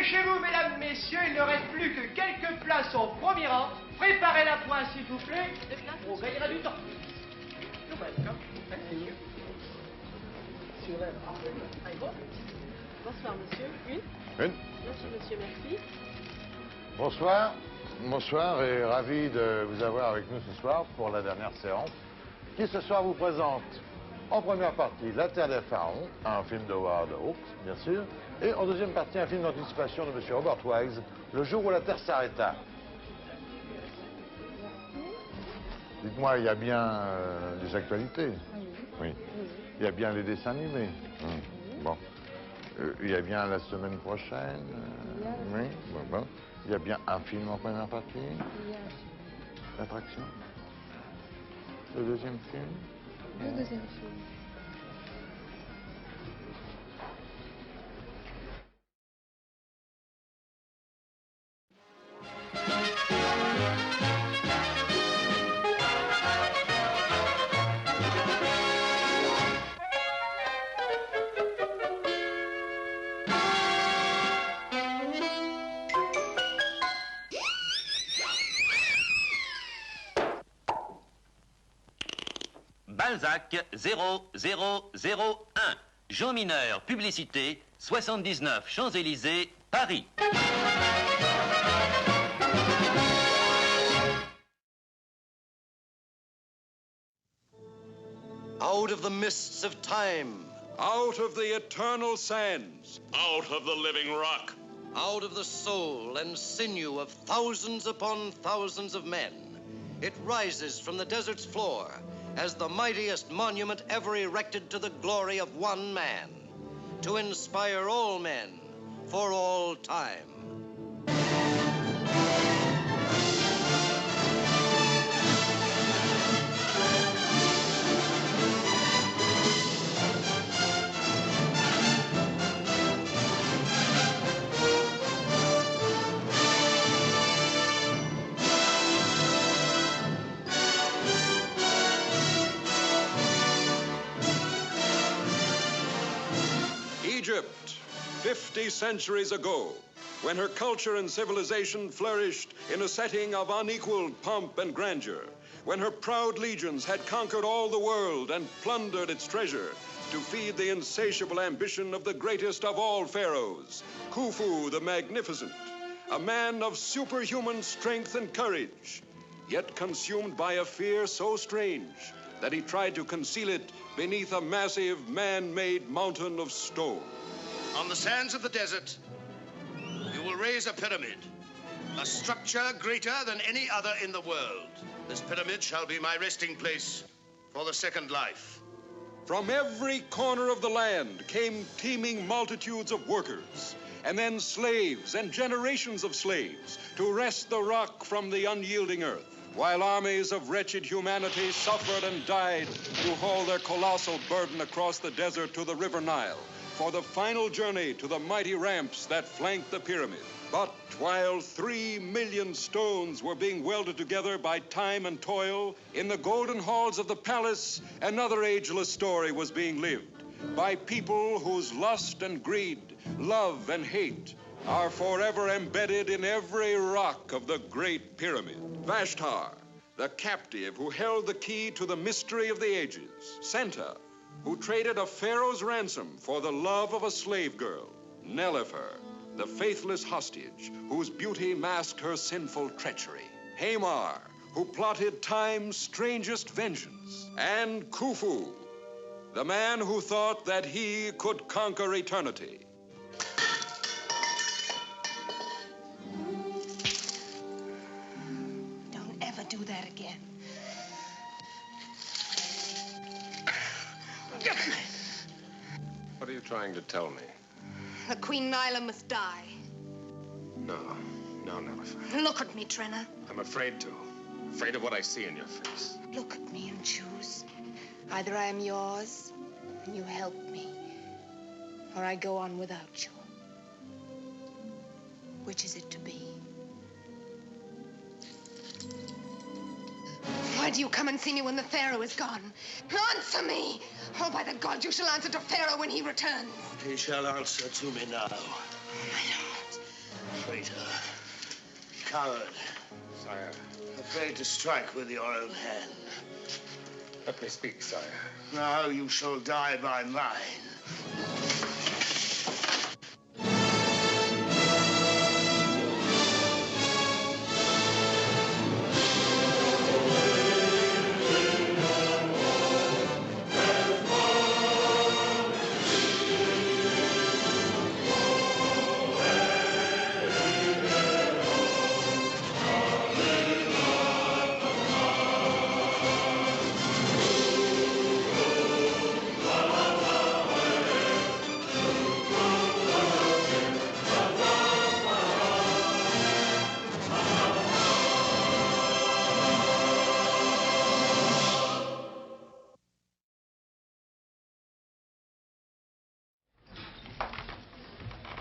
Dépêchez-vous, mesdames, messieurs, il ne reste plus que quelques places au premier rang. Préparez la pointe, s'il vous plaît. On gagnera du temps. Bonsoir, monsieur. Une. Merci, monsieur, merci. Bonsoir. Bonsoir et ravi de vous avoir avec nous ce soir pour la dernière séance, qui ce soir vous présente en première partie La Terre des Pharaons, un film de Howard Hawks, bien sûr, et en deuxième partie un film d'anticipation de M. Robert Wise, Le jour où la Terre s'arrêta. Dites-moi, il y a bien des actualités? Oui. Il y a bien les dessins animés? Bon. Il y a bien la semaine prochaine? Oui. Bon. Il y a bien un film en première partie? L'attraction? Le deuxième film? Le deuxième film. Balzac 0001. Jean Mineur, publicité, 79 Champs-Élysées, Paris. Out of the mists of time. Out of the eternal sands. Out of the living rock. Out of the soul and sinew of thousands upon thousands of men. It rises from the desert's floor as the mightiest monument ever erected to the glory of one man, to inspire all men for all time. Egypt, 50 centuries ago, when her culture and civilization flourished in a setting of unequaled pomp and grandeur, when her proud legions had conquered all the world and plundered its treasure to feed the insatiable ambition of the greatest of all pharaohs, Khufu the Magnificent, a man of superhuman strength and courage, yet consumed by a fear so strange that he tried to conceal it beneath a massive man-made mountain of stone. On the sands of the desert, you will raise a pyramid, a structure greater than any other in the world. This pyramid shall be my resting place for the second life. From every corner of the land came teeming multitudes of workers, and then slaves and generations of slaves to wrest the rock from the unyielding earth, while armies of wretched humanity suffered and died to haul their colossal burden across the desert to the River Nile for the final journey to the mighty ramps that flanked the pyramid. But while 3 million stones were being welded together by time and toil, in the golden halls of the palace, another ageless story was being lived by people whose lust and greed, love and hate are forever embedded in every rock of the Great Pyramid. Vashtar, the captive who held the key to the mystery of the ages. Senta, who traded a pharaoh's ransom for the love of a slave girl. Nelifer, the faithless hostage whose beauty masked her sinful treachery. Hamar, who plotted time's strangest vengeance. And Khufu, the man who thought that he could conquer eternity. Do that again. What are you trying to tell me? The Queen Nyla must die. No, Nelifer. Look at me, Trenna. I'm afraid to. Afraid of what I see in your face. Look at me and choose. Either I am yours and you help me, or I go on without you. Which is it to be? Why do you come and see me when the Pharaoh is gone? Answer me! Oh, by the gods, you shall answer to Pharaoh when he returns. He shall answer to me now. My lord, Traitor. Coward. Sire, Afraid to strike with your own hand. let me speak, sire. Now you shall die by mine.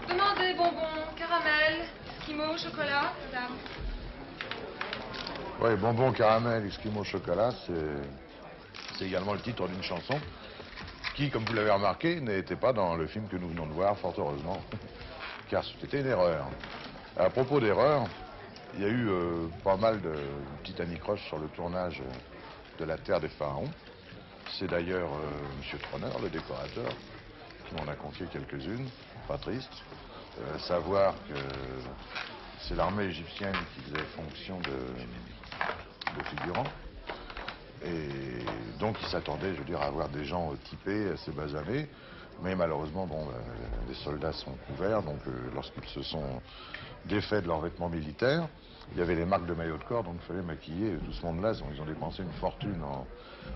Demandez bonbons, caramel, esquimaux, chocolat, madame. Oui, bonbon, caramel, esquimau, chocolat, c'est également le titre d'une chanson qui, comme vous l'avez remarqué, n'était pas dans le film que nous venons de voir, fort heureusement, car c'était une erreur. À propos d'erreur, il y a eu pas mal de petites anicroches sur le tournage de La Terre des Pharaons. C'est d'ailleurs M. Troner, le décorateur, qui m'en a confié quelques-unes, pas triste. Savoir que c'est l'armée égyptienne qui faisait fonction de figurants. Et donc ils s'attendaient, je veux dire, à avoir des gens typés, assez basanés. Mais malheureusement, bon, les soldats sont couverts, donc lorsqu'ils se sont défaits de leurs vêtements militaires, il y avait les marques de maillot de corps, donc il fallait maquiller tout ce monde-là. Ils ont dépensé une fortune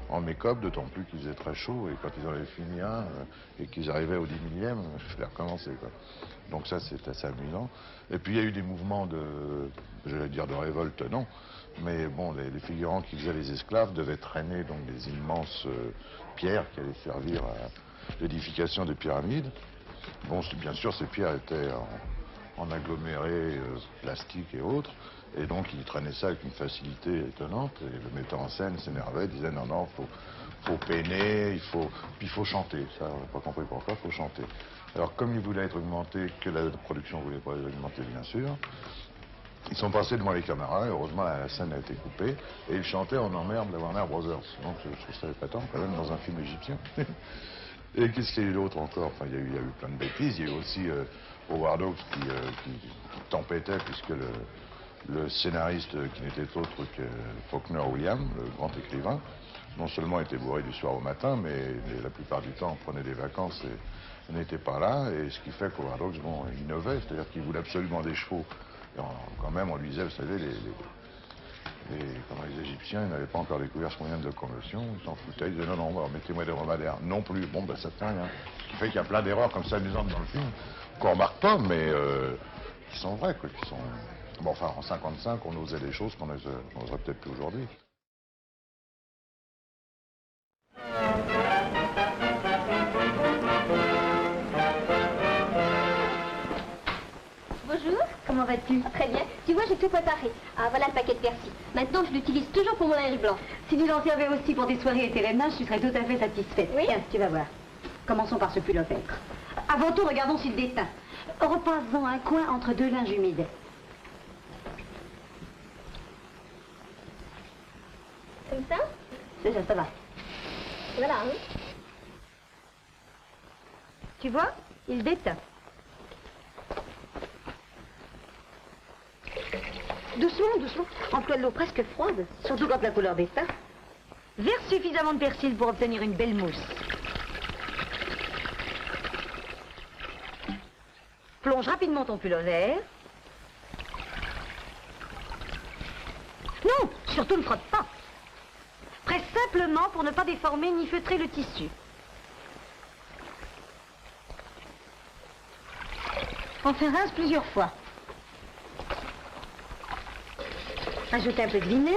en make-up, d'autant plus qu'il faisait très chaud, et quand ils en avaient fini un, et qu'ils arrivaient au 10 millième, il fallait recommencer, quoi. Donc ça, c'est assez amusant. Et puis il y a eu des mouvements j'allais dire de révolte, non, mais bon, les figurants qui faisaient les esclaves devaient traîner donc des immenses pierres qui allaient servir à l'édification des pyramides. Bon, bien sûr, ces pierres étaient en aggloméré plastique et autres, et donc ils traînaient ça avec une facilité étonnante, et le metteur en scène s'énervait, disait non, faut peiner, il faut chanter. Ça, on n'a pas compris pourquoi, il faut chanter. Alors comme ils voulaient être augmentés, que la production ne voulait pas les augmenter, bien sûr, ils sont passés devant les caméras, et heureusement la scène a été coupée, et ils chantaient en emmerde la Warner Brothers. Donc je trouve ça épatant, quand même, dans un film égyptien. Et qu'est-ce qu'il y a eu d'autre encore? Enfin, il y a eu plein de bêtises. Il y a eu aussi Howard Hawks qui tempêtait, puisque le scénariste, qui n'était autre que Faulkner Williams, le grand écrivain, non seulement était bourré du soir au matin, mais la plupart du temps prenait des vacances et n'était pas là. Et ce qui fait qu'Howard Hawks, bon, innovait, c'est-à-dire qu'il voulait absolument des chevaux. Et quand même, on lui disait, vous savez, les Égyptiens, ils n'avaient pas encore découvert ce moyen de locomotion, ils s'en foutaient, ils disaient non, mettez-moi des dromadaires. Non plus, bon, ben ça fait rien. Ce qui fait qu'il y a plein d'erreurs comme ça amusantes dans le film, qu'on remarque pas, mais qui sont vraies, quoi, qui sont... Bon, enfin, en 55, on osait des choses qu'on n'oserait peut-être plus aujourd'hui. Bonjour, comment vas-tu? Très bien. Tu vois, j'ai tout préparé. Ah, voilà le paquet de persil. Maintenant, je l'utilise toujours pour mon linge blanc. Si tu l'en servais aussi pour tes soirées et tes révenages, tu serais tout à fait satisfaite. Oui. Tiens, tu vas voir. Commençons par ce pull-over. Avant tout, regardons s'il déteint. Repasse-en un coin entre deux linges humides. Comme ça? C'est ça, ça va. Voilà, hein. Tu vois, il déteint. Doucement, doucement. Emploie de l'eau presque froide, surtout quand la couleur déteint. Verse suffisamment de persil pour obtenir une belle mousse. Plonge rapidement ton pull-over. Non, surtout ne frotte pas. Presse simplement pour ne pas déformer ni feutrer le tissu. Enfin, rince plusieurs fois. Ajoute un peu de vinaigre,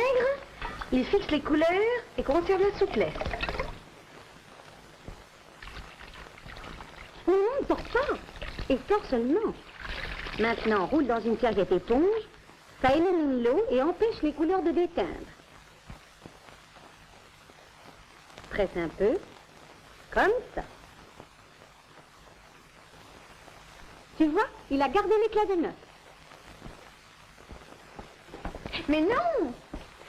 il fixe les couleurs et conserve la souplesse. Non, ne porte pas, effort seulement. Maintenant, roule dans une serviette éponge, ça élimine l'eau et empêche les couleurs de déteindre. Presse un peu, comme ça. Tu vois, il a gardé l'éclat de neuf. Mais non!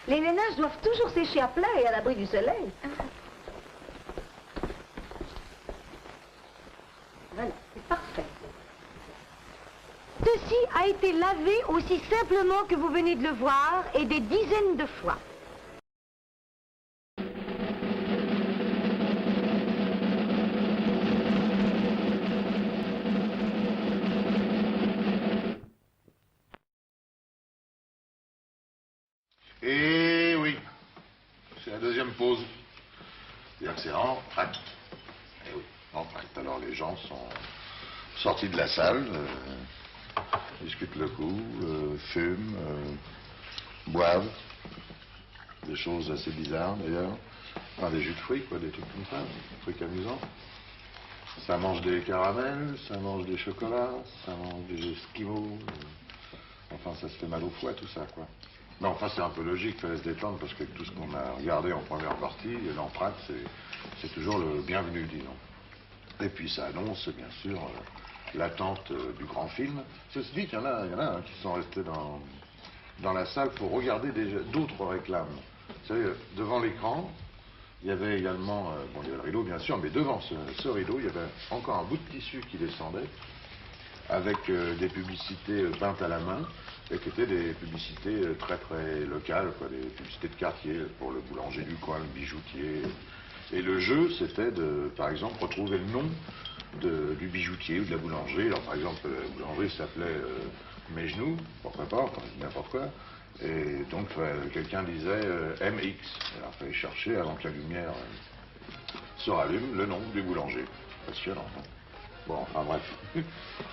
Les lainages doivent toujours sécher à plat et à l'abri du soleil. Voilà, c'est parfait. Ceci a été lavé aussi simplement que vous venez de le voir et des dizaines de fois. Et oui, c'est la deuxième pause. C'est-à-dire que c'est en tract. Et oui, en tract. Alors les gens sont sortis de la salle, discutent le coup, fument, boivent. Des choses assez bizarres d'ailleurs. Enfin, des jus de fruits, quoi, des trucs comme ça, des trucs amusants. Ça mange des caramels, ça mange des chocolats, ça mange des esquimaux. Enfin, ça se fait mal au foie, tout ça, quoi. Mais enfin, c'est un peu logique, il fallait se détendre, parce que tout ce qu'on a regardé en première partie, l'entracte, c'est toujours le bienvenu, disons. Et puis ça annonce, bien sûr, l'attente du grand film. Ceci dit, il y en a qui sont restés dans la salle pour regarder d'autres réclames. Vous savez, devant l'écran, il y avait également, bon, il y avait le rideau, bien sûr, mais devant ce rideau, il y avait encore un bout de tissu qui descendait, avec des publicités peintes à la main, et qui étaient des publicités très très locales, quoi, des publicités de quartier pour le boulanger du coin, le bijoutier. Et le jeu, c'était de, par exemple, retrouver le nom du bijoutier ou de la boulangerie. Alors, par exemple, la boulangerie s'appelait Mes Genoux, pourquoi pas, enfin, n'importe quoi. Et donc, quelqu'un disait MX. Alors, il fallait chercher, avant que la lumière se rallume, le nom du boulanger. Passionnant, hein. Bon, enfin bref.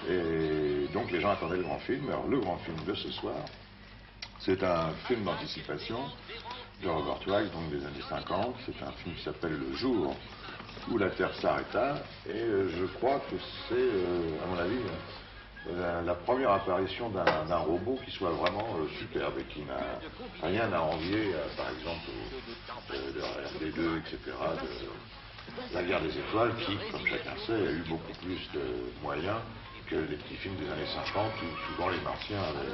Et donc les gens attendaient le grand film. Alors le grand film de ce soir, c'est un film d'anticipation de Robert Wise, donc des années 50. C'est un film qui s'appelle Le jour où la Terre s'arrêta. Et je crois que c'est, à mon avis, la première apparition d'un robot qui soit vraiment superbe et qui n'a rien à envier, par exemple, de RD2, etc., La Guerre des Étoiles, qui, comme chacun sait, a eu beaucoup plus de moyens que les petits films des années 50, où souvent les Martiens avaient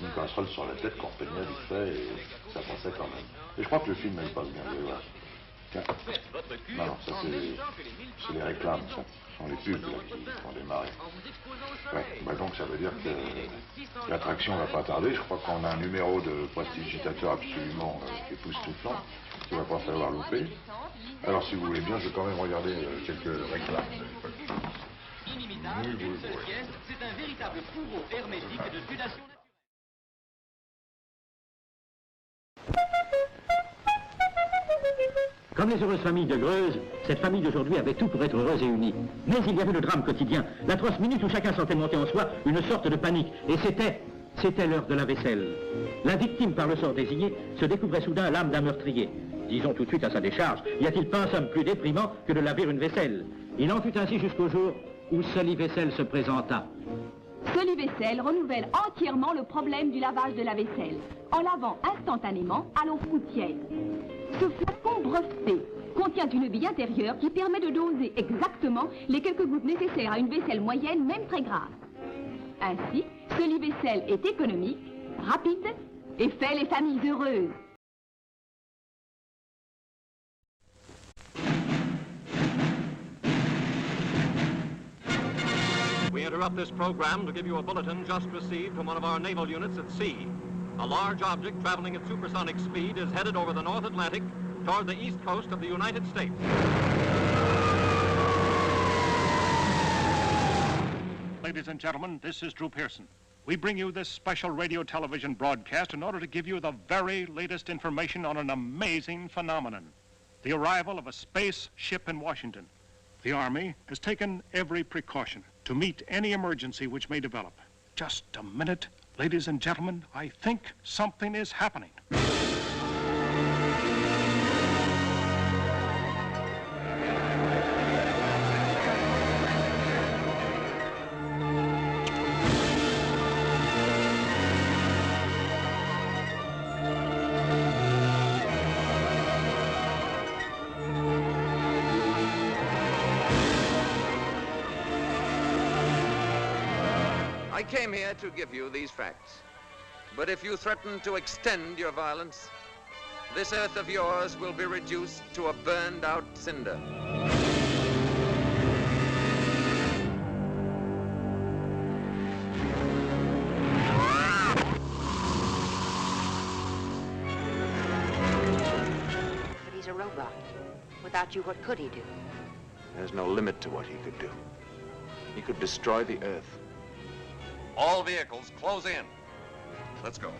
une casserole sur la tête qu'on peignait vite fait et ça passait quand même. Et je crois que le film, il passe bien, vous allez voir. Tiens. Non, ça c'est les réclames, ça. Ce sont les pubs là, qui ont démarré. Ouais, bah donc ça veut dire que l'attraction ne va pas tarder. Je crois qu'on a un numéro de prestidigitateur absolument époustouflant qu'il ne va pas falloir louper. Alors si vous voulez bien, je vais quand même regarder quelques réclames. Inimitable, une seule pièce, c'est un véritable fourreau hermétique de sudation naturelle. Comme les heureuses familles de Greuze, cette famille d'aujourd'hui avait tout pour être heureuse et unie. Mais il y avait le drame quotidien, l'atroce minute où chacun sentait monter en soi une sorte de panique. Et c'était l'heure de la vaisselle. La victime, par le sort désigné, se découvrait soudain l'âme d'un meurtrier. Disons tout de suite à sa décharge, y a-t-il pas un somme plus déprimant que de laver une vaisselle? Il en fut ainsi jusqu'au jour où Solivaisselle se présenta. Solivaisselle renouvelle entièrement le problème du lavage de la vaisselle, en lavant instantanément à l'eau froutière. Ce flacon breveté contient une bille intérieure qui permet de doser exactement les quelques gouttes nécessaires à une vaisselle moyenne, même très grasse. Ainsi, Solivaisselle est économique, rapide et fait les familles heureuses. We interrupt this program to give you a bulletin just received from one of our naval units at sea. A large object traveling at supersonic speed is headed over the North Atlantic toward the east coast of the United States. Ladies and gentlemen, this is Drew Pearson. We bring you this special radio television broadcast in order to give you the very latest information on an amazing phenomenon, the arrival of a space ship in Washington. The Army has taken every precaution to meet any emergency which may develop. Just a minute, ladies and gentlemen, I think something is happening. I came here to give you these facts. But if you threaten to extend your violence, this Earth of yours will be reduced to a burned-out cinder. But he's a robot. Without you, what could he do? There's no limit to what he could do. He could destroy the Earth. All vehicles, close in. Let's go.